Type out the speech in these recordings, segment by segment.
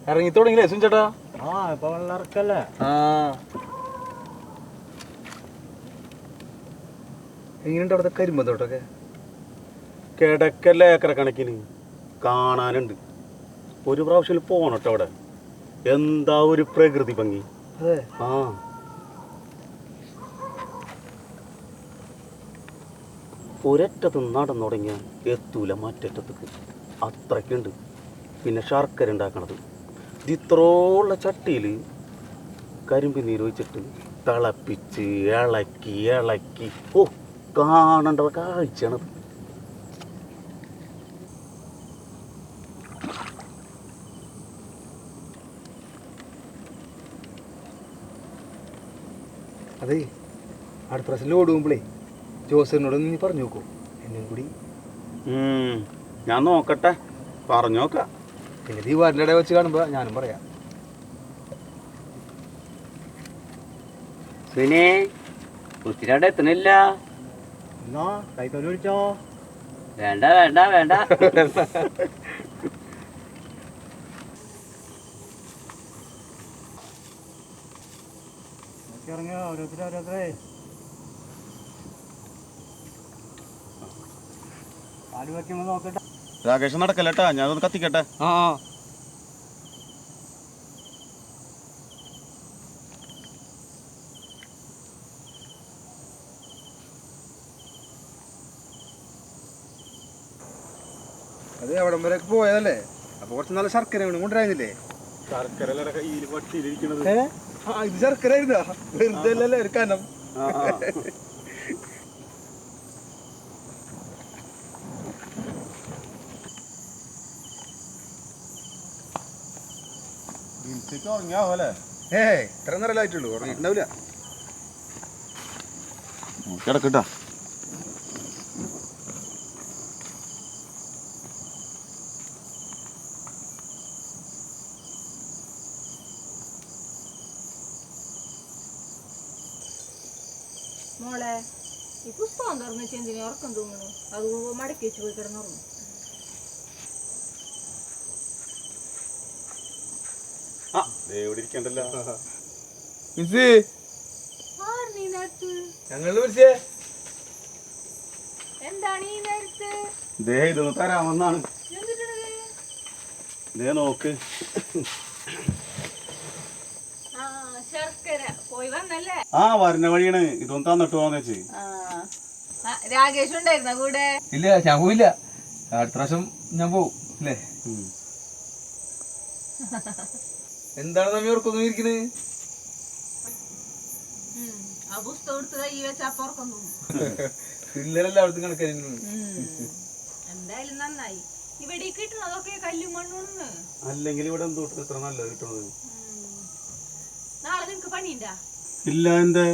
ഇറങ്ങി തുടങ്ങിയില്ലേ സുഞ്ചേട്ടാ? ആ ഇപ്പൊ വെള്ളം ഇറക്കല്ലേ. എങ്ങനെയുണ്ട് അവിടുത്തെ കരിമ്പത്തോട്ടൊക്കെ? കിടക്കല്ലേ ഏക്കറ കണക്കിന് കാണാനുണ്ട്. ഒരു പ്രാവശ്യം പോണട്ടോ അവിടെ. എന്താ ഒരു പ്രകൃതി ഭംഗി. അതെ. ആ ഒരറ്റത്ത് നടന്നു തുടങ്ങിയാൽ എത്തൂല മറ്ററ്റത്തേക്ക്, അത്രയ്ക്കുണ്ട്. പിന്നെ ശർക്കര ഉണ്ടാക്കണത് ഇത്രോള്ള ചട്ടിയിൽ കരിമ്പ് നീര് ഒഴിച്ചിട്ട് തിളപ്പിച്ച് ഇളക്കി ഇളക്കി ഓ കാണേണ്ട കാഴ്ചയാണത്. അതെ, അടുത്ത പ്രാവശ്യം ലോഡ് പോകുമ്പോഴേ ജോസറിനോട് നീ പറഞ്ഞു നോക്കൂ, എന്നും കൂടി. ഞാൻ നോക്കട്ടെ, പറഞ്ഞു നോക്കാം. പിന്നെ ദീപാവലിൻ്റെ ഇടയിൽ വെച്ച് കാണുമ്പോൾ ഞാനും പറയാം. പിന്നെ കുത്തിരാണ്ട് എത്തണില്ല. എന്നാ കൈത്തോല് വിളിച്ചോ. വേണ്ട വേണ്ട വേണ്ട. ഇറങ്ങിയോ ഓരോരുത്തരെ പാല് വയ്ക്കുമ്പോൾ നോക്കട്ടെ. രാകേഷ് നടക്കല്ലേട്ടാ, ഞാനതൊന്ന് കത്തിക്കട്ടെ. ആ അത് എവിടം വരെ പോയതല്ലേ, അപ്പൊ കുറച്ച് നല്ല ശർക്കര വീണ് കൊണ്ടുവരായിരുന്നില്ലേ? ശർക്കര കയ്യിൽ വട്ടിയിലിരിക്കണത്. ഇത് ശർക്കര ആയിരുന്നാ, വെറുതെ അല്ലല്ലേ ഒരു കനം. ഉറങ്ങിയാവല്ലേ? ഇത്ര നേരം ആയിട്ടുള്ളൂ, ഉറങ്ങിയിട്ടുണ്ടാവില്ല. കിടക്കട്ടാ. മോളെ, ഈ പുസ്തകം തുറന്ന് വെച്ച് എന്തിനാ ഉറക്കം തൂങ്ങണു? അത് മടക്കി വെച്ച് പോയി കിടന്നുറങ്ങും. എന്താണ് ഈ നേരത്ത്? ഇതൊന്ന് തരാമെന്നാണ്. നോക്ക്. ശർക്കര പോയി വന്നല്ലേ? വരുന്ന വഴിയാണ്. ഇതൊന്ന് തന്നിട്ട് പോവാന്ന് വെച്ച്. രാകേഷ് ഉണ്ടായിരുന്ന കൂടെ? ഇല്ല, ഞാൻ പോയില്ല. അടുത്ത പ്രാവശ്യം ഞാൻ പോവും അല്ലേ? എന്താണ് നമ്മ ഓർക്കൊന്നും ഇരിക്കണേ? ആ പുസ്തകം എടുത്ത് കൈ വെച്ച് അപ്പൊ ഉറക്കം തോന്നും. പിള്ളേരെല്ലാം അവിടുത്തെ കണക്കായിരുന്നു. എന്തായാലും നന്നായി. ഇവിടെ കിട്ടണതൊക്കെ കല്ലും മണ്ണുന്ന്. അല്ലെങ്കിൽ ഇവിടെ എന്തോ ഇത്ര നല്ലത് കിട്ടണത്. നാളെ നിനക്ക് പണിയുണ്ടാ? ഇല്ല. എന്താ?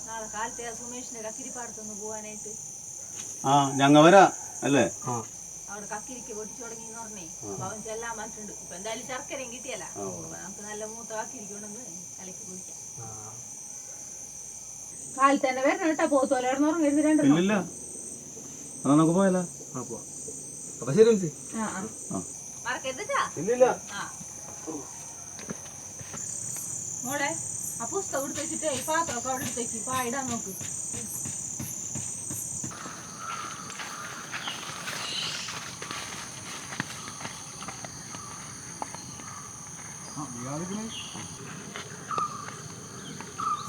നാളെ കാലത്തെ സുമേഷിന്റെ കക്കിരിപ്പാടത്തൊന്ന് പോവാനായിട്ട്. ഞങ്ങ വരാ അല്ലേ? അവിടെ കക്കിരിക്ക് പൊട്ടിച്ചു തുടങ്ങിന്ന് പറഞ്ഞേ. അവൻ ചെല്ലാൻ പറഞ്ഞിട്ടുണ്ട്. ഇപ്പൊ എന്തായാലും ശർക്കരയും കിട്ടിയല്ല, നമുക്ക് നല്ല മൂത്ത കക്കിരിക്കൊണ്ടെന്ന് കലക്കി കുടിക്കാം. കാലത്ത് തന്നെ വരണം കേട്ടാ, പോത്തോലെ ഉറങ്ങരുത്. ഇല്ല, അതാ നമുക്ക് പോയാലോ? അപ്പൊ ശരി മറക്കരുത്. ഇല്ലില്ല. മോളെ, ആ പുസ്തകം എടുത്ത് വെച്ചിട്ട് ഈ പാത്രമൊക്കെ അവിടെ എടുത്തേക്ക് പായിടാൻ നോക്ക്.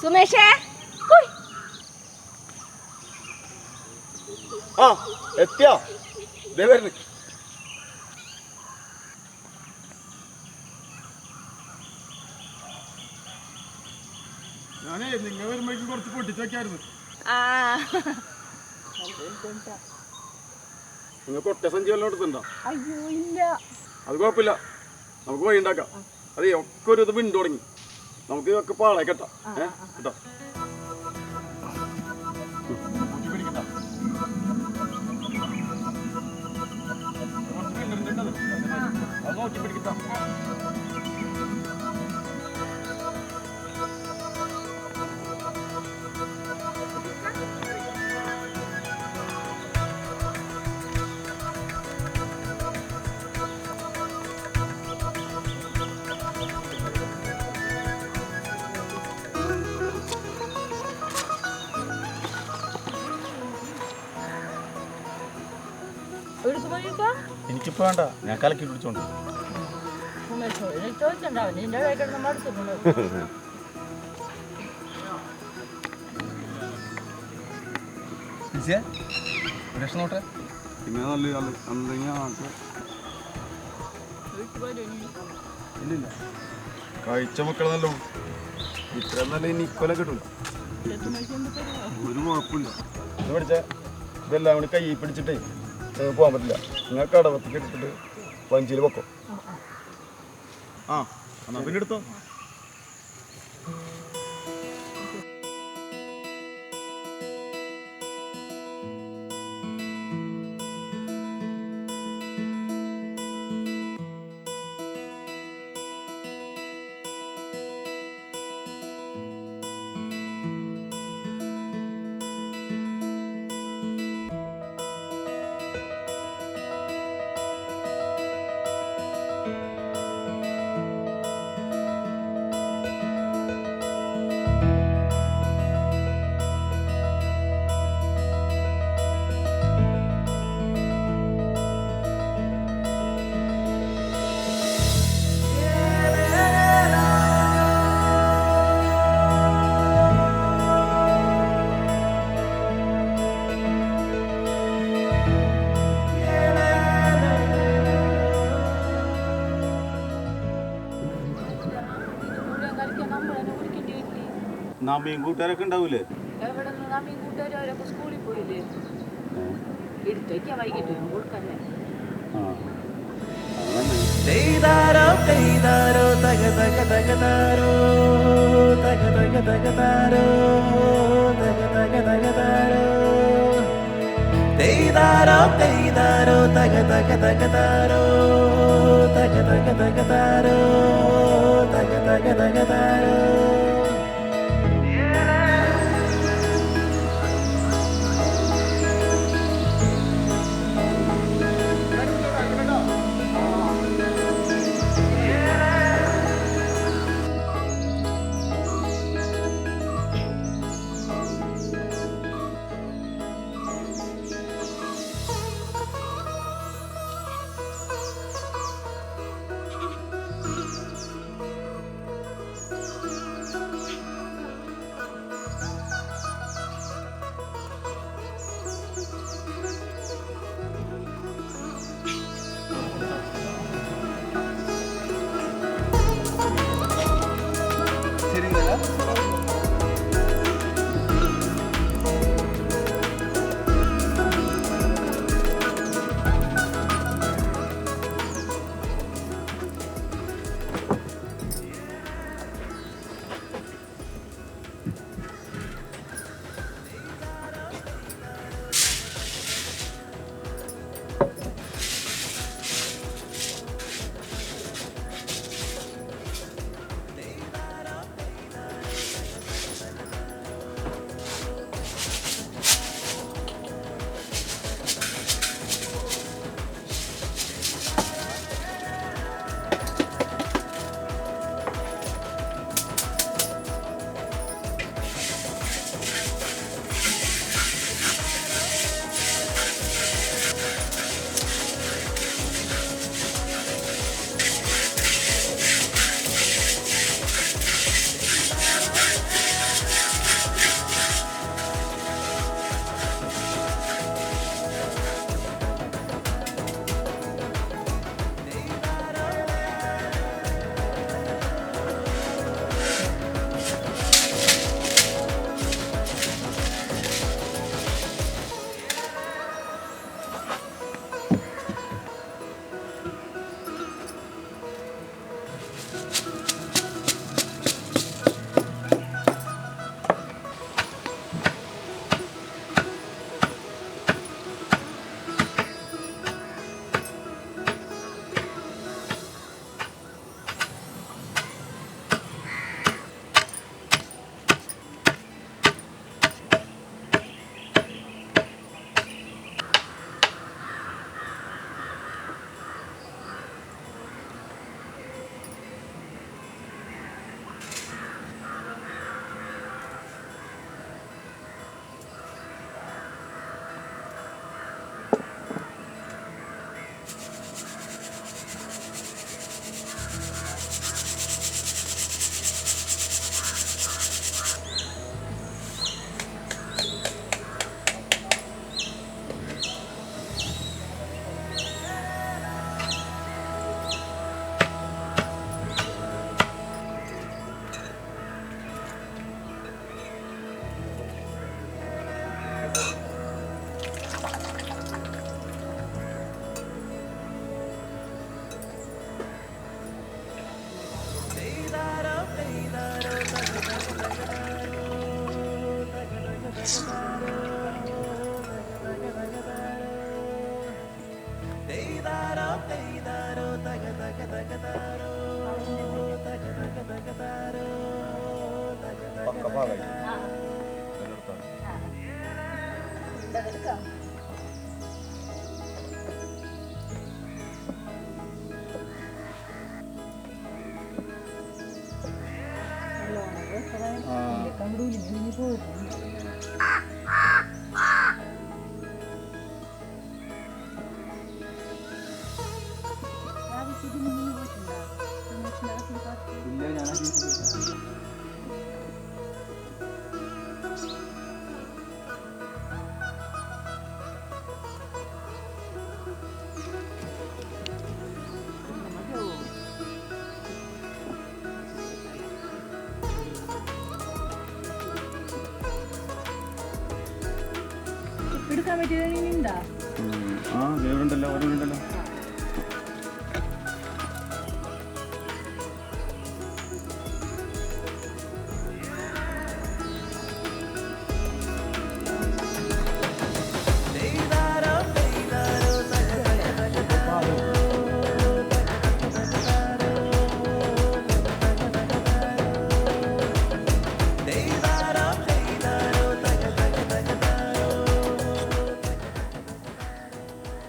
സുമേഷേ, എത്തിയോ? ഞാനേ നിങ്ങൾ വരുമ്പോഴേക്കും കുറച്ച് പൊട്ടിച്ച് വെക്കായിരുന്നു. നിങ്ങൾക്ക് ഒറ്റ സഞ്ചി വല്ലതും എടുത്തുണ്ടോ? അയ്യോ ഇല്ല. അത് കുഴപ്പമില്ല, നമുക്ക് വഴി ഉണ്ടാക്കാം. അതെ, ഒക്കെ ഒരു ഇത് വിണ്ടു തുടങ്ങി. നമുക്ക് ഇതൊക്കെ പാളെ കേട്ടോ. കേട്ടോ, അത് നോക്കി പിടിക്കട്ടോ. എനിക്കിപ്പോ വേണ്ട, ഞാൻ കലക്കി കുടിച്ചോണ്ട്. നോട്ടെ പിന്നെ നല്ല ഇല്ലില്ല. കഴിച്ച മക്കളെന്നല്ലോ ഇത്ര നല്ല ഇനി ഇക്കൊല്ലം കിട്ടൂല. ഒരു കുഴപ്പമില്ല. ഇത് പഠിച്ച ഇതെല്ലാം കൂടി കൈ പിടിച്ചിട്ടേ പോകാൻ പറ്റില്ല. നിങ്ങൾ കടവത്തേക്ക് എടുത്തിട്ട് വഞ്ചിയിൽ വെക്കോ. ആ എന്നാ പിന്നെ എടുത്തോ. നമ്മയും കൂട്ടുകാരൊക്കെ ഉണ്ടാവൂലേ? സ്കൂളിൽ പോയില്ലേ എടുത്തേക്കാ വൈകിട്ട് കൊടുക്കല്ലേ. Deidaro, deidaro, taga taga taga taro, taga taga taga taro, taga taga taga taro. Deidaro, deidaro, taga taga taga taro, taga taga taga taro, taga taga taga taro. പക്ക ഭാഗമായി ആ ഇതെടുക്കാം. ഇല്ല ഞാൻ എടുക്കാൻ പറ്റിയതാ. ആ വേറുണ്ടല്ലോ ഓരോണ്ടല്ലോ.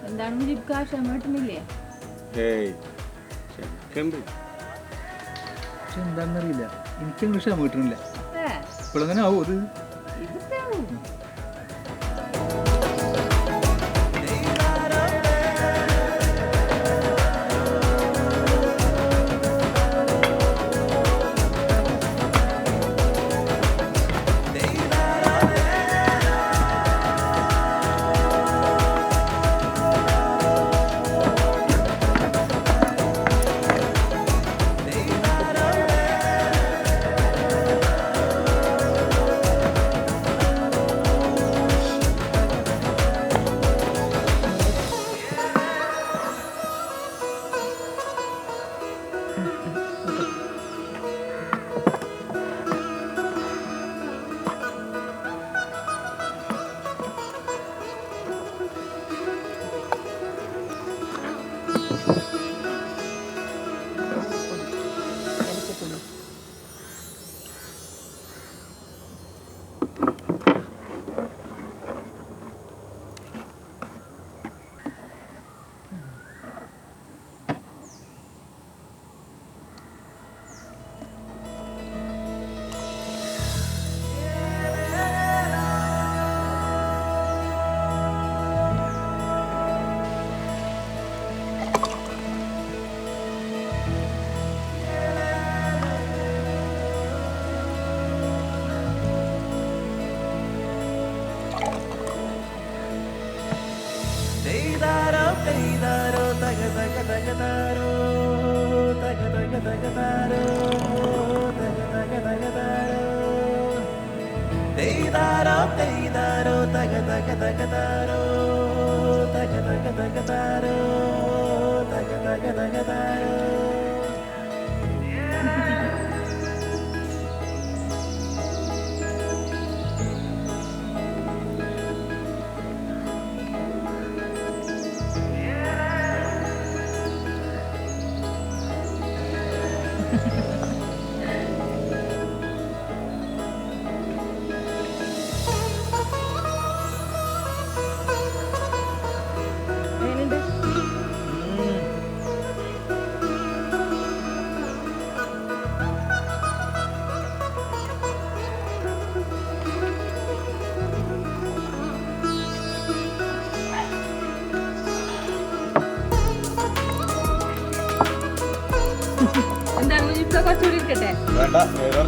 എന്താണ് മുജിബ്ക്ക് ക്ഷമ കിട്ടുന്നില്ലേ? ഏയ് ചെക്കണ്ട്. പക്ഷെ എന്താണെന്നറിയില്ല, എനിക്കങ്ങ് ക്ഷമ കിട്ടുന്നില്ല. ഏ, ഇപ്പോഴങ്ങനെ ആവും അത്. ഇതിപ്പോ ആവും. എന്താണ് മുജിബ്ക്ക് കുറച്ചുകൂടി ഇരിക്കട്ടെ? വേണ്ട വേറെ